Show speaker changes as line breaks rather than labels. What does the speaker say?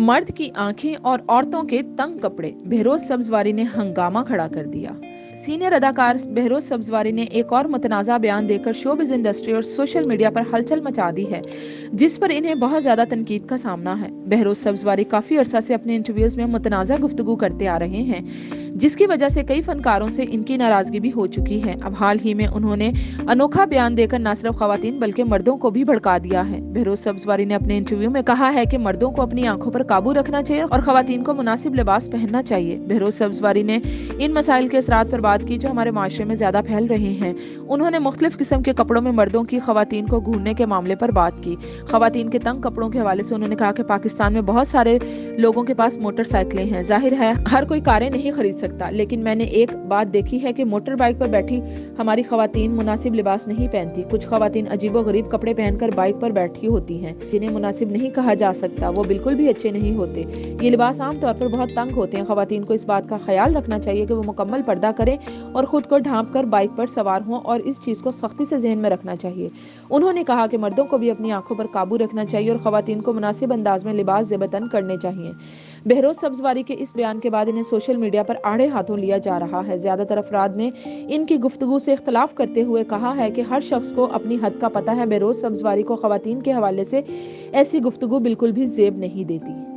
मर्द की आंखें और औरतों के तंग कपड़े, बहरोज सब्जवारी ने हंगामा खड़ा कर दिया। सीनियर अदाकार बहरोज सब्जवारी ने एक और मुतनाज़ा बयान देकर शोबिज़ इंडस्ट्री और सोशल मीडिया पर हलचल मचा दी है, जिस पर इन्हें बहुत ज़्यादा तनकीद का सामना है। बहरोज सब्जवारी काफ़ी अरसा से अपने इंटरव्यूज़ में मुतनाज़ा गुफ्तगू करते आ रहे हैं, जिसकी वजह से कई फनकारों से इनकी नाराज़गी भी हो चुकी है। अब हाल ही में उन्होंने अनोखा बयान देकर न सिर्फ खवातीन बल्कि मर्दों को भी भड़का दिया है। बहरोज सब्जवारी ने अपने इंटरव्यू में कहा है कि मर्दों को अपनी आंखों पर काबू रखना चाहिए और खवातीन को मुनासिब लिबास पहनना चाहिए। बहरोज सब्जवारी ने इन मसाइल के असरात पर बात की जो हमारे माशरे में ज्यादा फैल रहे हैं। उन्होंने मुख्तलिफ किस्म के कपड़ों में मर्दों की खवातीन को घूरने के मामले पर बात की। खवातीन के तंग कपड़ों के हवाले से उन्होंने कहा कि पाकिस्तान में बहुत सारे लोगों के पास मोटरसाइकिलें हैं। जाहिर है हर कोई कारें नहीं खरीद सकता, लेकिन मैंने एक बात देखी है कि मोटर बाइक पर बैठी हमारी खवातीन मुनासिब लिबास नहीं पहनती। कुछ खवातीन अजीबो गरीब कपड़े पहनकर बाइक पर बैठी होती हैं, जिन्हें मुनासिब नहीं कहा जा सकता। वो बिल्कुल भी अच्छे नहीं होते। ये लिबास आम तौर पर बहुत तंग होते हैं। खवातीन को इस बात का ख्याल रखना चाहिए कि वो मुकम्मल पर्दा करें और खुद को ढांप कर बाइक पर सवार हों, और इस चीज़ को सख्ती से जहन में रखना चाहिए। उन्होंने कहा कि मर्दों को भी अपनी आंखों पर काबू रखना चाहिए और खवातीन को मुनासिब अंदाज में लिबास ज़ेबतन करने चाहिए। बहरोज सब्जवारी के इस बयान के बाद इन्हें सोशल मीडिया पर आड़े हाथों लिया जा रहा है। ज्यादातर अफराद ने इनकी गुफ्तगू से इख्तलाफ करते हुए कहा है कि हर शख्स को अपनी हद का पता है। बहरोज सब्जवारी को खवातीन के हवाले से ऐसी गुफ्तगू बिल्कुल भी जेब नहीं देती।